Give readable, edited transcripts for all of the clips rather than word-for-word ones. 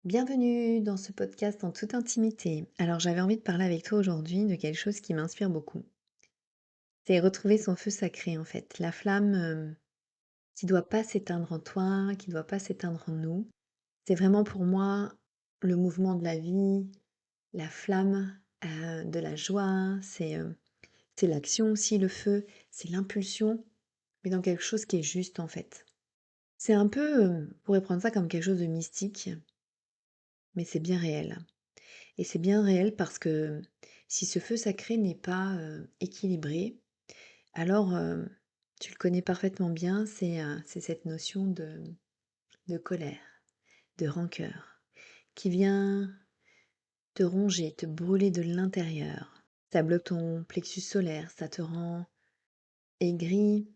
Bienvenue dans ce podcast en toute intimité. Alors j'avais envie de parler avec toi aujourd'hui de quelque chose qui m'inspire beaucoup. C'est retrouver son feu sacré en fait, la flamme qui doit pas s'éteindre en toi, qui doit pas s'éteindre en nous. C'est vraiment pour moi le mouvement de la vie, la flamme de la joie, c'est l'action aussi, le feu, c'est l'impulsion, mais dans quelque chose qui est juste en fait. C'est un peu, on pourrait prendre ça comme quelque chose de mystique, mais c'est bien réel. Et c'est bien réel parce que si ce feu sacré n'est pas équilibré, alors tu le connais parfaitement bien, c'est cette notion de colère, de rancœur, qui vient te ronger, te brûler de l'intérieur. Ça bloque ton plexus solaire, ça te rend aigri,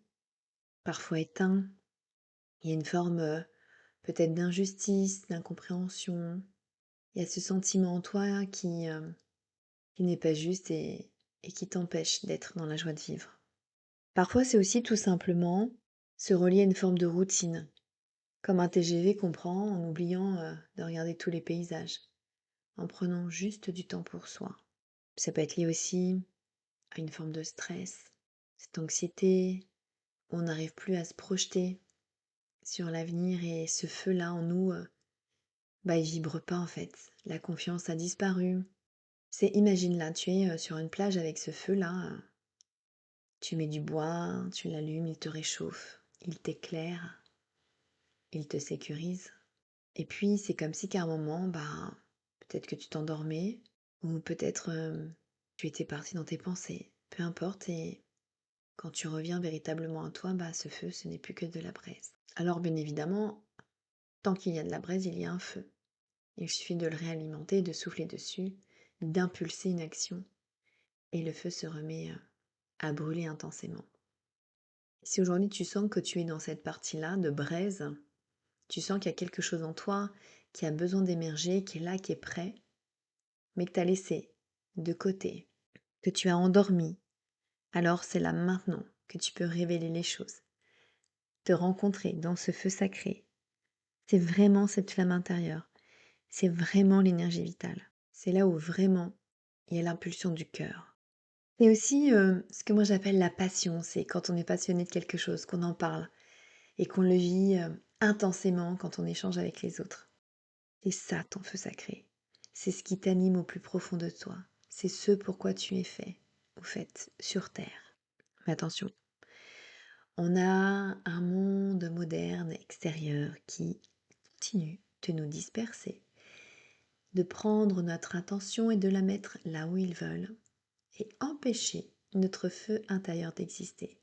parfois éteint. Il y a une forme peut-être d'injustice, d'incompréhension. Il y a ce sentiment en toi qui n'est pas juste et qui t'empêche d'être dans la joie de vivre. Parfois, c'est aussi tout simplement se relier à une forme de routine, comme un TGV qu'on prend en oubliant de regarder tous les paysages, en prenant juste du temps pour soi. Ça peut être lié aussi à une forme de stress, cette anxiété, où on n'arrive plus à se projeter sur l'avenir et ce feu-là en nous, il vibre pas en fait. La confiance a disparu. Imagine là, tu es sur une plage avec ce feu-là. Tu mets du bois, tu l'allumes, il te réchauffe, il t'éclaire, il te sécurise. Et puis c'est comme si qu'à un moment, peut-être que tu t'endormais, ou peut-être tu étais parti dans tes pensées, peu importe, et quand tu reviens véritablement à toi, ce feu, ce n'est plus que de la braise. Alors bien évidemment, tant qu'il y a de la braise, il y a un feu. Il suffit de le réalimenter, de souffler dessus, d'impulser une action, et le feu se remet à brûler intensément. Si aujourd'hui tu sens que tu es dans cette partie-là de braise, tu sens qu'il y a quelque chose en toi qui a besoin d'émerger, qui est là, qui est prêt, mais que tu as laissé de côté, que tu as endormi, alors c'est là maintenant que tu peux révéler les choses, te rencontrer dans ce feu sacré. C'est vraiment cette flamme intérieure, c'est vraiment l'énergie vitale. C'est là où vraiment il y a l'impulsion du cœur. Et aussi ce que moi j'appelle la passion, c'est quand on est passionné de quelque chose, qu'on en parle et qu'on le vit intensément quand on échange avec les autres. C'est ça ton feu sacré. C'est ce qui t'anime au plus profond de toi. C'est ce pourquoi tu es fait ou faite sur Terre. Mais attention, on a un monde moderne extérieur qui continue de nous disperser, de prendre notre attention et de la mettre là où ils veulent et empêcher notre feu intérieur d'exister.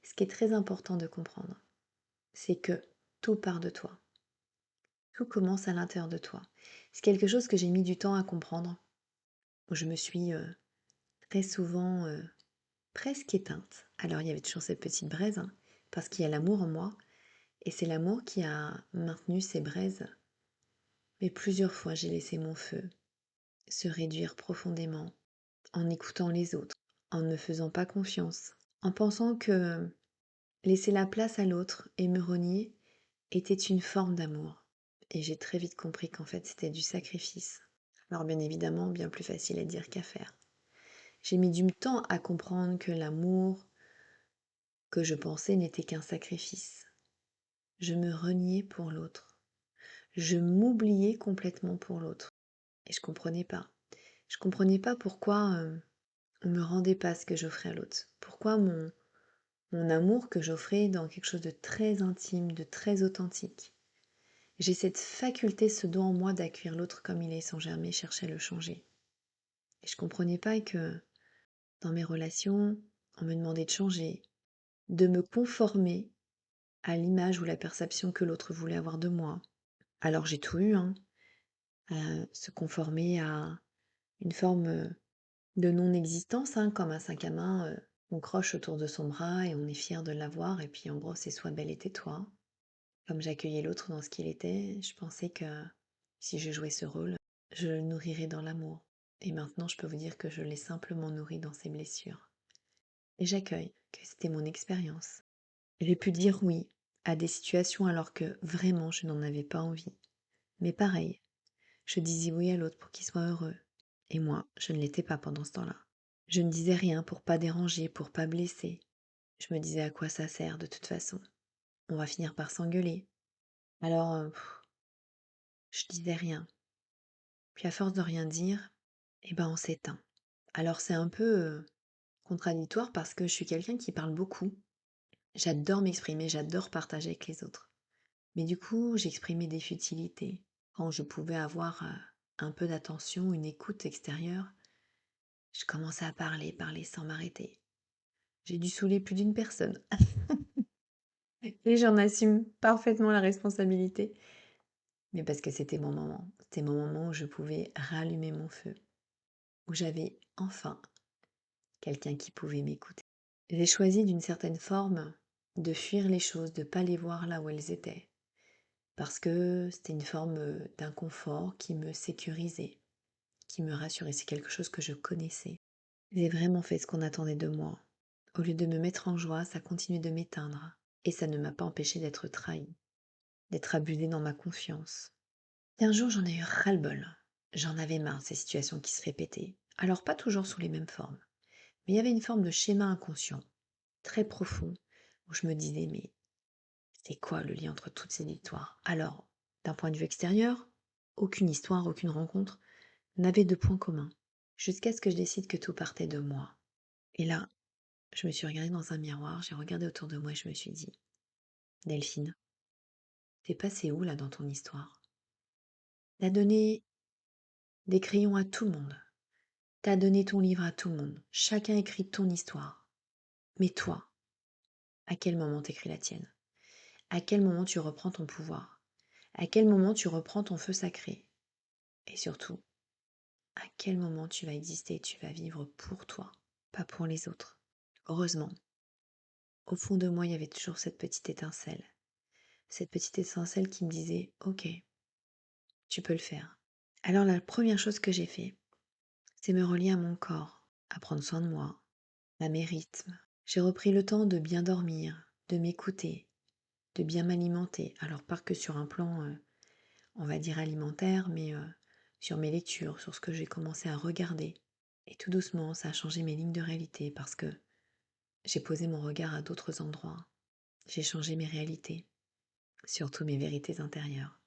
Ce qui est très important de comprendre, c'est que tout part de toi. Tout commence à l'intérieur de toi. C'est quelque chose que j'ai mis du temps à comprendre. Je me suis très souvent presque éteinte. Alors il y avait toujours cette petite braise, parce qu'il y a l'amour en moi, et c'est l'amour qui a maintenu ces braises. Mais plusieurs fois j'ai laissé mon feu se réduire profondément, en écoutant les autres, en ne me faisant pas confiance, en pensant que laisser la place à l'autre et me renier était une forme d'amour. Et j'ai très vite compris qu'en fait c'était du sacrifice. Alors bien évidemment, bien plus facile à dire qu'à faire. J'ai mis du temps à comprendre que l'amour que je pensais n'était qu'un sacrifice. Je me reniais pour l'autre. Je m'oubliais complètement pour l'autre. Et je comprenais pas. Je comprenais pas pourquoi on me rendait pas ce que j'offrais à l'autre. Pourquoi mon amour que j'offrais dans quelque chose de très intime, de très authentique. J'ai cette faculté, ce don en moi d'accueillir l'autre comme il est sans jamais chercher à le changer. Et je comprenais pas que dans mes relations, on me demandait de changer, de me conformer à l'image ou la perception que l'autre voulait avoir de moi. Alors j'ai tout eu, se conformer à une forme de non-existence, comme un sac à main, on croche autour de son bras et on est fier de l'avoir, et puis en gros c'est sois belle et tais-toi. Comme j'accueillais l'autre dans ce qu'il était, je pensais que si je jouais ce rôle, je le nourrirais dans l'amour. Et maintenant je peux vous dire que je l'ai simplement nourri dans ses blessures. Et j'accueille que c'était mon expérience. J'ai pu dire oui à des situations alors que vraiment je n'en avais pas envie. Mais pareil, Je disais oui à l'autre pour qu'il soit heureux. Et moi, je ne l'étais pas pendant ce temps-là. Je ne disais rien pour pas déranger, pour pas blesser. Je me disais à quoi ça sert de toute façon. On va finir par s'engueuler. Alors, je disais rien. Puis à force de rien dire, eh ben on s'éteint. Alors c'est un peu contradictoire parce que je suis quelqu'un qui parle beaucoup. J'adore m'exprimer, j'adore partager avec les autres. Mais du coup, j'exprimais des futilités. Quand je pouvais avoir un peu d'attention, une écoute extérieure, je commençais à parler, parler sans m'arrêter. J'ai dû saouler plus d'une personne. Et j'en assume parfaitement la responsabilité. Mais parce que c'était mon moment. C'était mon moment où je pouvais rallumer mon feu. Où j'avais enfin quelqu'un qui pouvait m'écouter. J'ai choisi d'une certaine forme de fuir les choses, de ne pas les voir là où elles étaient. Parce que c'était une forme d'inconfort qui me sécurisait, qui me rassurait. C'est quelque chose que je connaissais. J'ai vraiment fait ce qu'on attendait de moi. Au lieu de me mettre en joie, ça continuait de m'éteindre. Et ça ne m'a pas empêché d'être trahi, d'être abusée dans ma confiance. Et un jour, j'en ai eu ras-le-bol. J'en avais marre de ces situations qui se répétaient. Alors pas toujours sous les mêmes formes. Mais il y avait une forme de schéma inconscient, très profond, où je me disais, mais c'est quoi le lien entre toutes ces histoires? Alors, d'un point de vue extérieur, aucune histoire, aucune rencontre n'avait de point commun. Jusqu'à ce que je décide que tout partait de moi. Et là, je me suis regardée dans un miroir, j'ai regardé autour de moi et je me suis dit, Delphine, t'es passée où là dans ton histoire? T'as donné des crayons à tout le monde. T'as donné ton livre à tout le monde. Chacun écrit ton histoire. Mais toi, à quel moment t'écris la tienne? À quel moment tu reprends ton pouvoir? À quel moment tu reprends ton feu sacré? Et surtout, à quel moment tu vas exister, tu vas vivre pour toi, pas pour les autres? Heureusement, au fond de moi, il y avait toujours cette petite étincelle qui me disait, ok, tu peux le faire. Alors la première chose que j'ai fait, c'est me relier à mon corps, à prendre soin de moi, à mes rythmes. J'ai repris le temps de bien dormir, de m'écouter, de bien m'alimenter. Alors pas que sur un plan, on va dire alimentaire, mais sur mes lectures, sur ce que j'ai commencé à regarder. Et tout doucement, ça a changé mes lignes de réalité parce que j'ai posé mon regard à d'autres endroits. J'ai changé mes réalités, surtout mes vérités intérieures.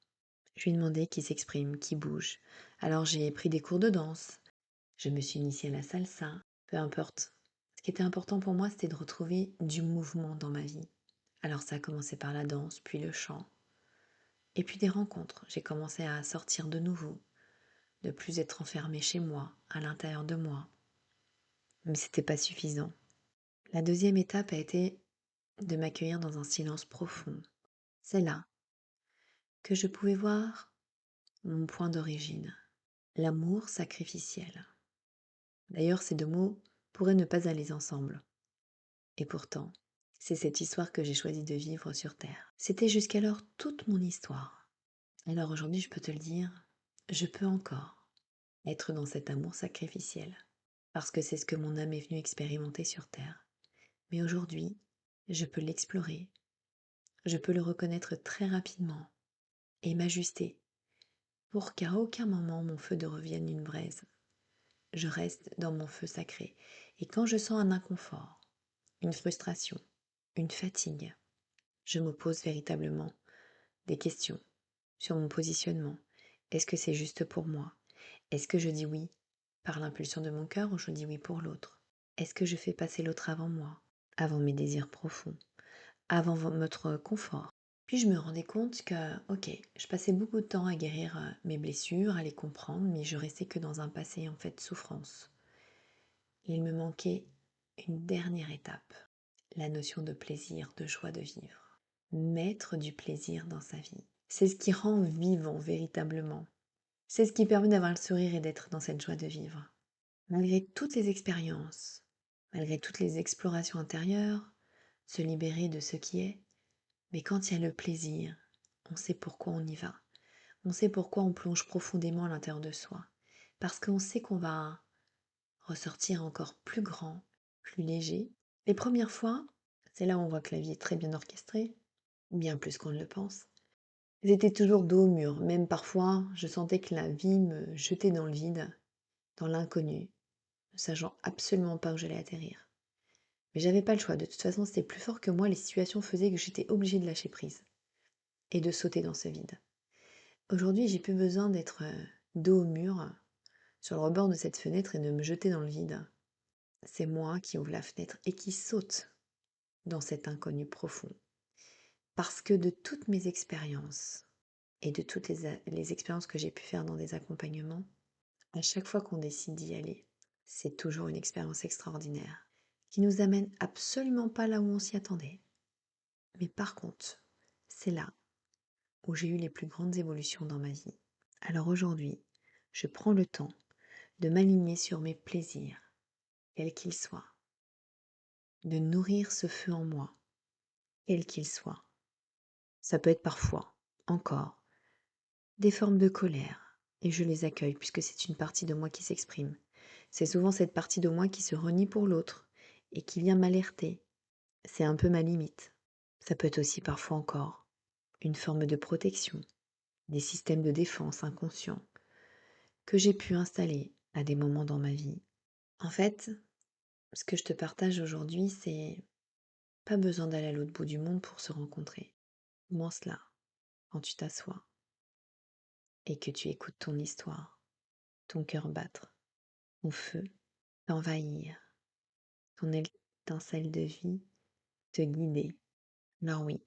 Je lui ai demandé qui s'exprime, qui bouge. Alors j'ai pris des cours de danse. Je me suis initiée à la salsa. Peu importe. Ce qui était important pour moi, c'était de retrouver du mouvement dans ma vie. Alors ça a commencé par la danse, puis le chant. Et puis des rencontres. J'ai commencé à sortir de nouveau, de plus être enfermée chez moi, à l'intérieur de moi. Mais c'était pas suffisant. La deuxième étape a été de m'accueillir dans un silence profond. C'est là que je pouvais voir mon point d'origine, l'amour sacrificiel. D'ailleurs, ces deux mots pourraient ne pas aller ensemble. Et pourtant, c'est cette histoire que j'ai choisi de vivre sur Terre. C'était jusqu'alors toute mon histoire. Alors aujourd'hui, je peux te le dire, je peux encore être dans cet amour sacrificiel, parce que c'est ce que mon âme est venue expérimenter sur Terre. Mais aujourd'hui, je peux l'explorer, je peux le reconnaître très rapidement et m'ajuster pour qu'à aucun moment mon feu ne revienne une braise. Je reste dans mon feu sacré. Et quand je sens un inconfort, une frustration, une fatigue, je me pose véritablement des questions sur mon positionnement. Est-ce que c'est juste pour moi? Est-ce que je dis oui par l'impulsion de mon cœur ou je dis oui pour l'autre? Est-ce que je fais passer l'autre avant moi, avant mes désirs profonds, avant notre confort? Puis je me rendais compte que, ok, je passais beaucoup de temps à guérir mes blessures, à les comprendre, mais je restais que dans un passé en fait de souffrance. Il me manquait une dernière étape, la notion de plaisir, de joie de vivre. Mettre du plaisir dans sa vie. C'est ce qui rend vivant véritablement. C'est ce qui permet d'avoir le sourire et d'être dans cette joie de vivre. Malgré toutes les expériences, malgré toutes les explorations intérieures, se libérer de ce qui est, mais quand il y a le plaisir, on sait pourquoi on y va. On sait pourquoi on plonge profondément à l'intérieur de soi. Parce qu'on sait qu'on va ressortir encore plus grand, plus léger. Les premières fois, c'est là où on voit que la vie est très bien orchestrée, bien plus qu'on ne le pense. J'étais toujours dos au mur, même parfois, je sentais que la vie me jetait dans le vide, dans l'inconnu, ne sachant absolument pas où j'allais atterrir. Mais j'avais pas le choix, de toute façon, c'était plus fort que moi, les situations faisaient que j'étais obligée de lâcher prise et de sauter dans ce vide. Aujourd'hui, j'ai plus besoin d'être dos au mur, sur le rebord de cette fenêtre et de me jeter dans le vide. C'est moi qui ouvre la fenêtre et qui saute dans cet inconnu profond. Parce que de toutes mes expériences et de toutes les expériences que j'ai pu faire dans des accompagnements, à chaque fois qu'on décide d'y aller, c'est toujours une expérience extraordinaire qui nous amène absolument pas là où on s'y attendait. Mais par contre, c'est là où j'ai eu les plus grandes évolutions dans ma vie. Alors aujourd'hui, je prends le temps de m'aligner sur mes plaisirs, quels qu'ils soient, de nourrir ce feu en moi, quel qu'il soit. Ça peut être parfois, encore, des formes de colère, et je les accueille puisque c'est une partie de moi qui s'exprime. C'est souvent cette partie de moi qui se renie pour l'autre et qui vient m'alerter. C'est un peu ma limite. Ça peut être aussi parfois encore une forme de protection, des systèmes de défense inconscients que j'ai pu installer à des moments dans ma vie. En fait, ce que je te partage aujourd'hui, c'est pas besoin d'aller à l'autre bout du monde pour se rencontrer. Commence là, quand tu t'assois et que tu écoutes ton histoire, ton cœur battre, ton feu t'envahir, ton étincelle de vie te guider. Alors oui,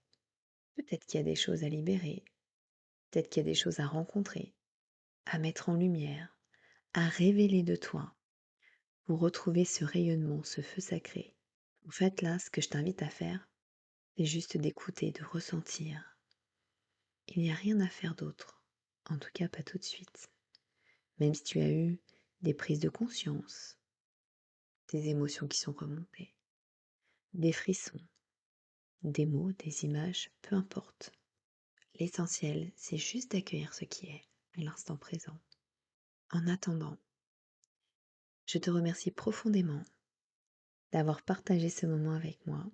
peut-être qu'il y a des choses à libérer, peut-être qu'il y a des choses à rencontrer, à mettre en lumière, à révéler de toi pour retrouver ce rayonnement, ce feu sacré. En fait, là, ce que je t'invite à faire, c'est juste d'écouter, de ressentir. Il n'y a rien à faire d'autre, en tout cas pas tout de suite. Même si tu as eu des prises de conscience, des émotions qui sont remontées, des frissons, des mots, des images, peu importe. L'essentiel, c'est juste d'accueillir ce qui est à l'instant présent. En attendant, je te remercie profondément d'avoir partagé ce moment avec moi.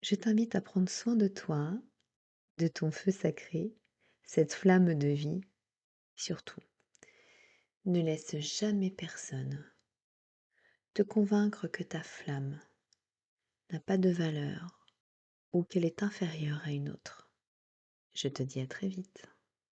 Je t'invite à prendre soin de toi, de ton feu sacré, cette flamme de vie. Surtout, ne laisse jamais personne te convaincre que ta flamme n'a pas de valeur ou qu'elle est inférieure à une autre. Je te dis à très vite.